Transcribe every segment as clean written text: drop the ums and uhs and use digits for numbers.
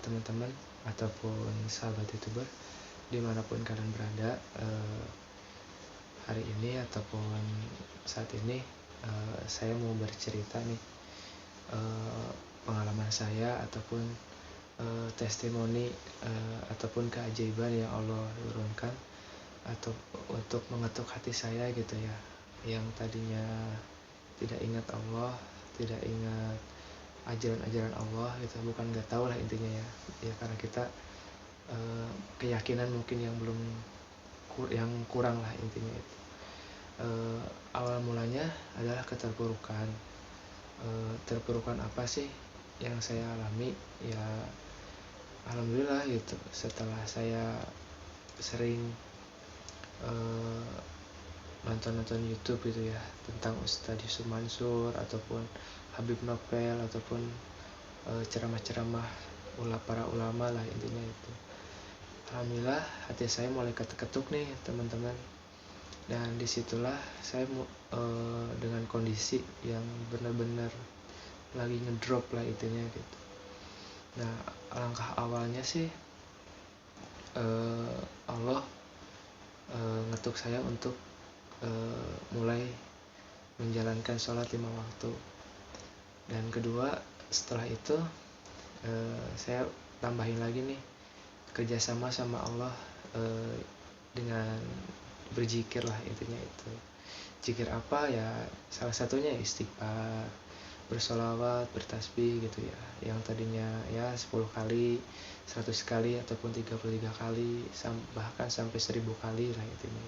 teman-teman ataupun sahabat YouTuber dimanapun kalian berada hari ini ataupun saat ini. Saya mau bercerita nih, pengalaman saya ataupun testimoni ataupun keajaiban yang Allah turunkan atau untuk mengetuk hati saya gitu ya, yang tadinya tidak ingat Allah, tidak ingat ajaran-ajaran Allah gitu, bukan nggak tahu lah intinya ya karena kita keyakinan mungkin yang belum yang kurang lah intinya itu. Awal mulanya adalah keterpurukan. Terpurukan apa sih yang saya alami ya, alhamdulillah gitu, setelah saya sering nonton YouTube gitu ya, tentang Ustadz Yusuf Mansur ataupun Habib Novel ataupun ceramah-ceramah para ulama lah intinya itu. Alhamdulillah hati saya mulai ketuk nih teman-teman, dan disitulah saya dengan kondisi yang benar-benar lagi ngedrop lah intinya gitu. Nah langkah awalnya sih Allah ngetuk saya untuk mulai menjalankan sholat 5 waktu. Dan kedua setelah itu saya tambahin lagi nih kerjasama sama Allah dengan berzikir lah intinya itu. Zikir apa ya, salah satunya istighfar, bersolawat, bertasbih gitu ya, yang tadinya ya 10 kali, 100 kali ataupun 33 kali bahkan sampai 1000 kali lah intinya.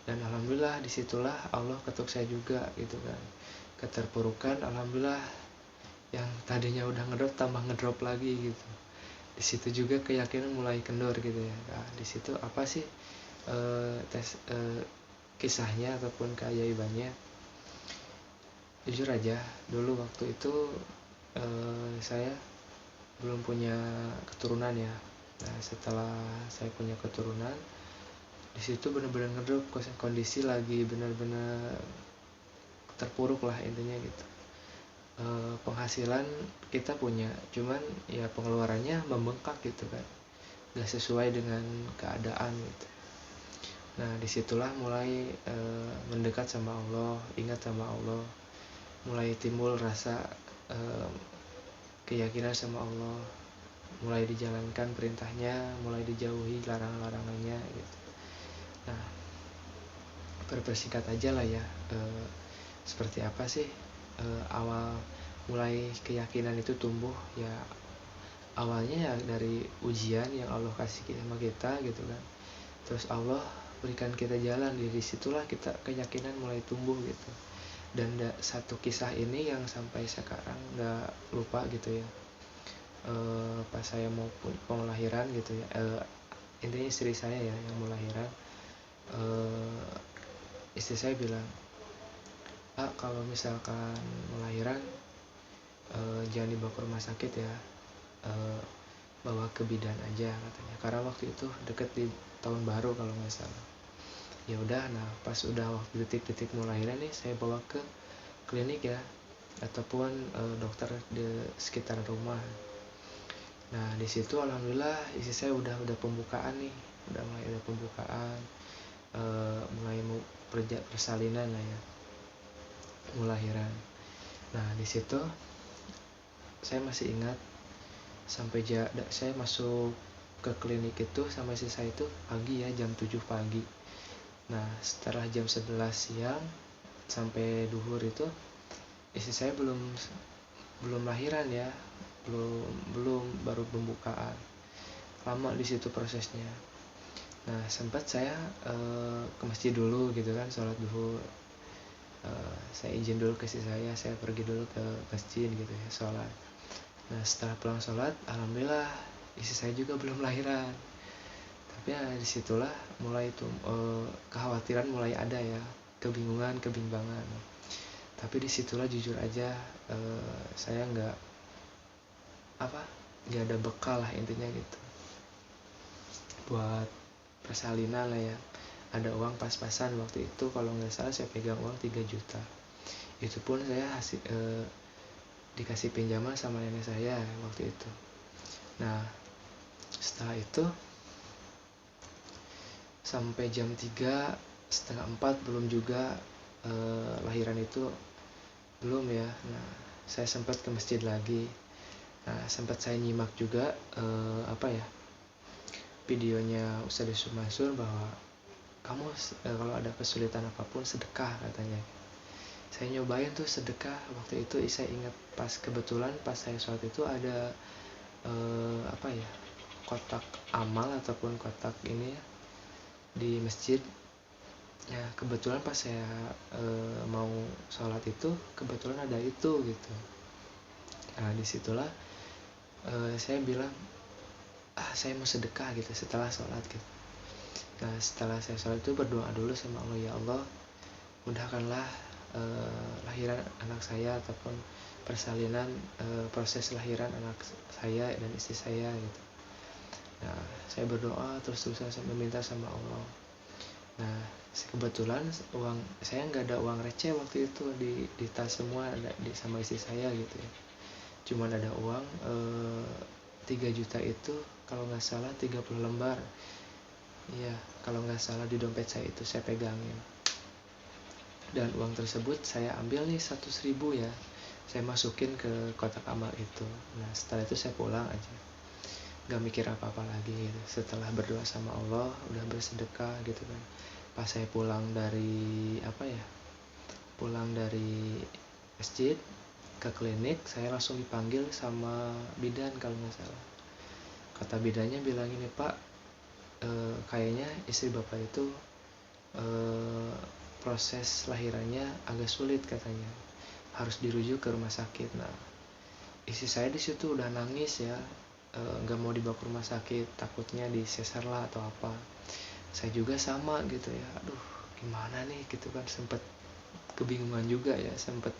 Dan alhamdulillah disitulah Allah ketuk saya juga gitu kan. Keterpurukan alhamdulillah, yang tadinya udah ngedrop tambah ngedrop lagi gitu. Di situ juga keyakinan mulai kendor gitu ya. Nah, di situ apa sih kisahnya ataupun keajaibannya? Jujur aja, dulu waktu itu saya belum punya keturunan ya. Nah, setelah saya punya keturunan, di situ benar-benar ngedrop, kondisi lagi benar-benar terpuruk lah intinya gitu. Penghasilan kita punya, cuman ya pengeluarannya membengkak gitu kan, gak sesuai dengan keadaan gitu. Nah disitulah mulai mendekat sama Allah, ingat sama Allah, mulai timbul rasa keyakinan sama Allah, mulai dijalankan perintahnya, mulai dijauhi larangan-larangannya gitu. Nah berpersingkat aja lah ya, seperti apa sih awal mulai keyakinan itu tumbuh ya. Awalnya ya dari ujian yang Allah kasih sama kita gitu kan, terus Allah berikan kita jalan, dari situlah kita keyakinan mulai tumbuh gitu. Dan satu kisah ini yang sampai sekarang gak lupa gitu ya. Pas saya mau lahiran gitu ya, intinya istri saya ya yang mau lahiran, istri saya bilang, kalau misalkan melahirkan jangan dibawa ke rumah sakit ya, bawa ke bidan aja katanya, karena waktu itu deket di tahun baru kalau nggak salah. Ya udah, nah pas udah waktu detik-detik mau lahiran nih, saya bawa ke klinik ya ataupun dokter di sekitar rumah. Nah di situ alhamdulillah istri saya udah pembukaan nih, udah pembukaan, mulai mau persalinan lah ya, mau lahiran. Nah di situ saya masih ingat sampai saya masuk ke klinik itu sama istri saya itu pagi ya, jam 7 pagi. Nah setelah jam 11 siang sampai duhur itu istri saya belum lahiran ya, belum baru pembukaan. Lama di situ prosesnya. Nah sempat saya ke masjid dulu gitu kan, sholat duhur. Saya izin dulu ke istri saya pergi dulu ke masjid gitu ya, sholat. Nah setelah pulang sholat, alhamdulillah istri saya juga belum lahiran. Tapi ya disitulah mulai itu kekhawatiran mulai ada ya, kebimbangan. Tapi disitulah jujur aja saya nggak ada bekal lah intinya gitu buat persalinan lah ya. Ada uang pas-pasan waktu itu, kalau nggak salah saya pegang uang 3 juta. Itu pun saya dikasih pinjaman sama nenek saya waktu itu. Nah setelah itu sampai jam 3 setengah 4 belum juga, lahiran itu belum ya. Nah saya sempat ke masjid lagi. Nah sempat saya nyimak juga videonya Ustadz Yusuf Mansur, bahwa kamu kalau ada kesulitan apapun sedekah katanya. Saya nyobain tuh sedekah waktu itu. Saya ingat pas kebetulan pas saya sholat itu ada kotak amal ataupun kotak ini ya di masjid. Ya kebetulan pas saya mau sholat itu kebetulan ada itu gitu. Nah disitulah saya bilang saya mau sedekah gitu setelah sholat gitu. Nah setelah saya sholat itu berdoa dulu sama Allah, ya Allah mudahkanlah lahiran anak saya ataupun persalinan, proses lahiran anak saya dan istri saya gitu. Nah saya berdoa terus-terusan meminta sama Allah. Nah kebetulan uang saya nggak ada uang receh waktu itu di tas semua, ada sama istri saya gitu ya. Cuman ada uang 3 juta itu kalau nggak salah 30 lembar. Iya kalau nggak salah di dompet saya itu saya pegangin. Dan uang tersebut saya ambil nih 100.000 ya, saya masukin ke kotak amal itu. Nah setelah itu saya pulang aja, gak mikir apa-apa lagi gitu. Setelah berdoa sama Allah, udah bersedekah gitu kan. Pas saya pulang dari masjid ke klinik, saya langsung dipanggil sama bidan kalau nggak salah. Kata bidannya bilang ini, Pak, kayaknya istri bapak itu proses lahirannya agak sulit katanya, harus dirujuk ke rumah sakit. Nah istri saya di situ udah nangis ya, nggak mau dibawa ke rumah sakit, takutnya disesar lah atau apa. Saya juga sama gitu ya, aduh gimana nih gitu kan, sempet kebingungan juga ya, sempet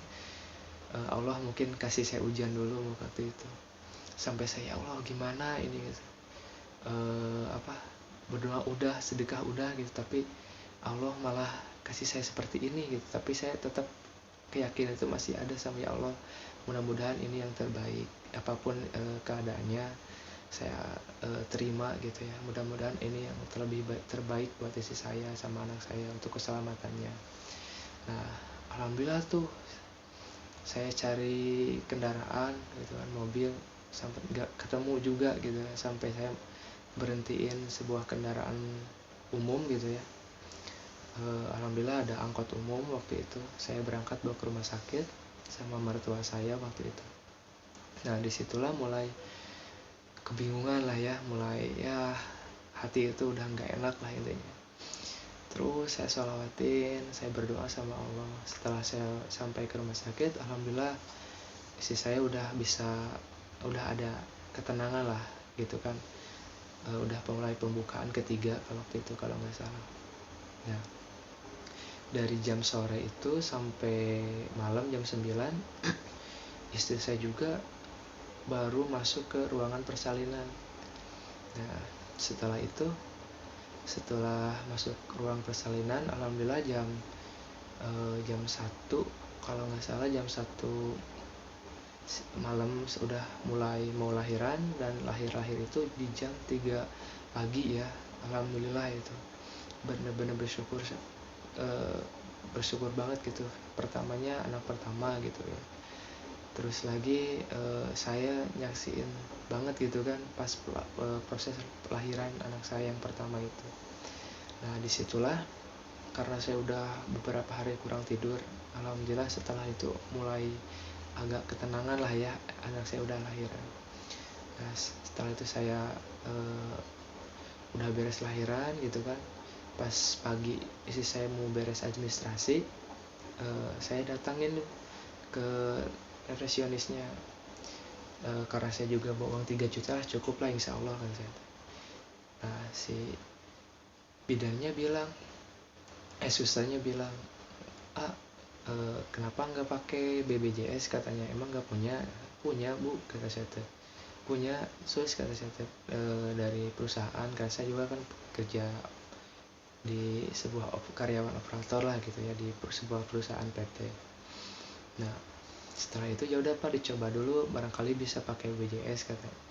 Allah mungkin kasih saya ujian dulu waktu itu, sampai saya, ya Allah gimana ini gitu. Berdoa udah, sedekah udah gitu, tapi Allah malah kasih saya seperti ini gitu. Tapi saya tetap keyakinan itu masih ada sama, ya Allah mudah-mudahan ini yang terbaik, apapun keadaannya saya terima gitu ya. Mudah-mudahan ini yang terbaik buat istri saya sama anak saya untuk keselamatannya. Nah alhamdulillah tuh saya cari kendaraan gitu kan, mobil, sampai nggak ketemu juga gitu ya. Sampai saya berhentiin sebuah kendaraan umum gitu ya. Alhamdulillah ada angkot umum waktu itu. Saya berangkat bawa ke rumah sakit sama mertua saya waktu itu. Nah disitulah mulai kebingungan lah ya, mulai ya hati itu udah nggak enak lah intinya. Terus saya sholawatin, saya berdoa sama Allah. Setelah saya sampai ke rumah sakit, alhamdulillah istri saya udah ada ketenangan lah gitu kan. Udah mulai pembukaan ketiga waktu itu kalau nggak salah. Nah dari jam sore itu sampai malam jam 9 istri saya juga baru masuk ke ruangan persalinan. Nah setelah masuk ruang persalinan, alhamdulillah jam 1 kalau nggak salah, jam 1 malam sudah mulai mau lahiran, dan lahir itu di jam 3 pagi ya. Alhamdulillah itu bener-bener bersyukur banget gitu, pertamanya anak pertama gitu ya. Terus lagi saya nyaksiin banget gitu kan pas proses lahiran anak saya yang pertama itu. Nah disitulah karena saya udah beberapa hari kurang tidur, alhamdulillah setelah itu mulai agak ketenangan lah ya, anak saya udah lahiran. Nah setelah itu saya udah beres lahiran gitu kan. Pas pagi istri saya mau beres administrasi, saya datangin ke resepsionisnya, karena saya juga bawa uang 3 juta lah, cukup lah insya Allah kan saya. Nah si bidannya bilang, susternya bilang, kenapa nggak pakai BPJS katanya, emang nggak punya bu kata saya teh. Punya sus kata saya teh, dari perusahaan, karena saya juga kan kerja di sebuah karyawan operator lah gitu ya, di sebuah perusahaan PT. Nah setelah itu ya udah Pak, dicoba dulu barangkali bisa pakai BPJS katanya.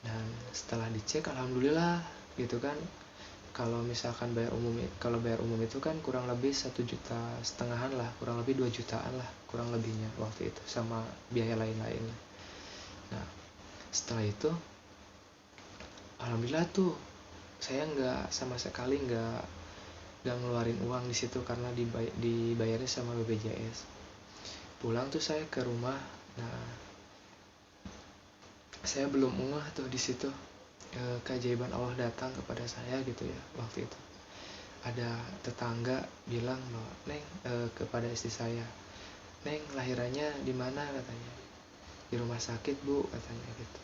Dan setelah dicek alhamdulillah gitu kan. Kalau misalkan kalau bayar umum itu kan kurang lebih 1,5 juta lah, kurang lebih 2 jutaan lah kurang lebihnya waktu itu, sama biaya lain-lain. Nah setelah itu alhamdulillah tuh saya nggak sama sekali nggak ngeluarin uang di situ karena dibayarnya sama BPJS. Pulang tuh saya ke rumah. Nah saya belum ngeh tuh di situ keajaiban Allah datang kepada saya gitu ya. Waktu itu ada tetangga bilang bahwa Neng, kepada istri saya, Neng lahirannya di mana katanya, di rumah sakit Bu katanya gitu.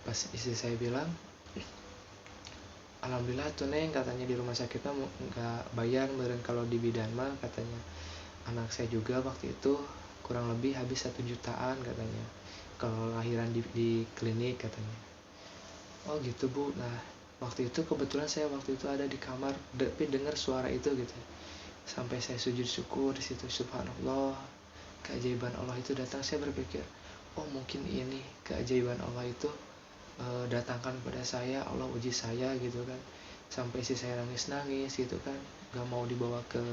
Pas istri saya bilang, alhamdulillah tuh Neng katanya di rumah sakit mah nggak bayar, meren kalau di bidan mah katanya anak saya juga waktu itu kurang lebih habis 1 jutaan katanya kalau lahiran di klinik katanya. Oh gitu Bu. Nah waktu itu kebetulan saya waktu itu ada di kamar tapi dengar suara itu gitu, sampai saya sujud syukur di situ. Subhanallah, keajaiban Allah itu datang. Saya berpikir, oh mungkin ini keajaiban Allah itu datangkan pada saya, Allah uji saya gitu kan. Sampai si saya nangis gitu kan, gak mau dibawa ke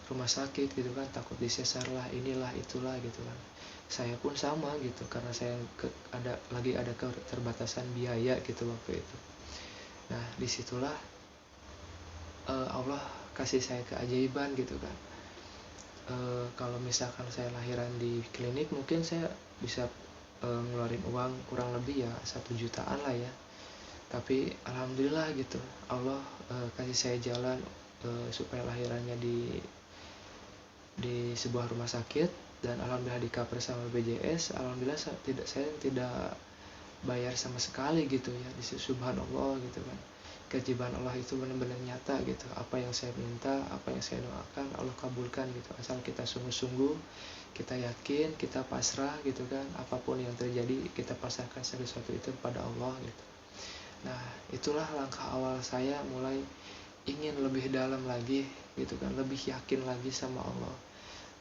rumah sakit gitu kan, takut disesar lah, inilah itulah gitu kan. Saya pun sama gitu, karena saya lagi ada keterbatasan biaya gitu waktu itu. Nah disitulah Allah kasih saya keajaiban gitu kan. Kalau misalkan saya lahiran di klinik mungkin saya bisa ngeluarin uang kurang lebih ya 1 jutaan lah ya. Tapi alhamdulillah gitu, Allah kasih saya jalan supaya lahirannya di sebuah rumah sakit, dan alhamdulillah di cover sama BPJS. Alhamdulillah saya tidak bayar sama sekali gitu ya. Subhanallah gitu kan. Keajaiban Allah itu benar-benar nyata gitu. Apa yang saya minta, apa yang saya doakan, Allah kabulkan gitu. Asal kita sungguh-sungguh, kita yakin, kita pasrah gitu kan. Apapun yang terjadi, kita pasrahkan segala sesuatu itu kepada Allah gitu. Nah itulah langkah awal saya mulai ingin lebih dalam lagi gitu kan, lebih yakin lagi sama Allah,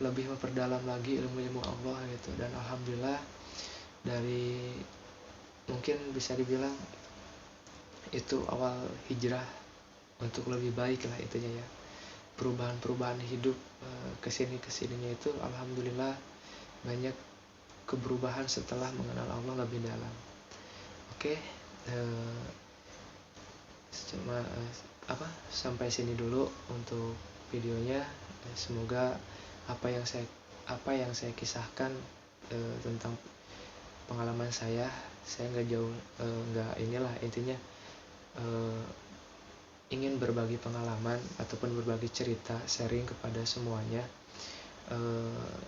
lebih memperdalam lagi ilmu-ilmu Allah gitu. Dan alhamdulillah dari, mungkin bisa dibilang itu awal hijrah untuk lebih baik lah itunya ya. Perubahan-perubahan hidup kesininya itu alhamdulillah banyak keberubahan setelah mengenal Allah lebih dalam. Oke, cuma sampai sini dulu untuk videonya. Semoga apa yang saya kisahkan tentang pengalaman saya nggak jauh, nggak inilah intinya, ingin berbagi pengalaman ataupun berbagi cerita, sharing kepada semuanya.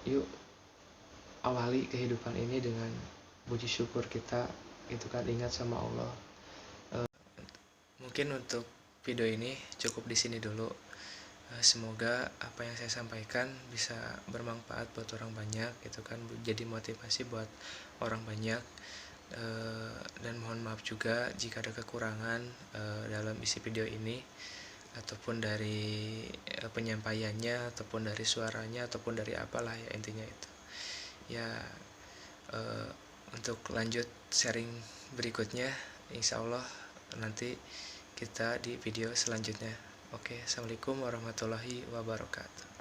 Yuk awali kehidupan ini dengan puji syukur kita gitu kan, ingat sama Allah. Mungkin untuk video ini cukup di sini dulu. Semoga apa yang saya sampaikan bisa bermanfaat buat orang banyak gitu kan, jadi motivasi buat orang banyak. Dan mohon maaf juga jika ada kekurangan dalam isi video ini, ataupun dari penyampaiannya, ataupun dari suaranya, ataupun dari apalah ya, intinya itu ya. Untuk lanjut sharing berikutnya insya Allah nanti kita di video selanjutnya. Oke, assalamualaikum warahmatullahi wabarakatuh.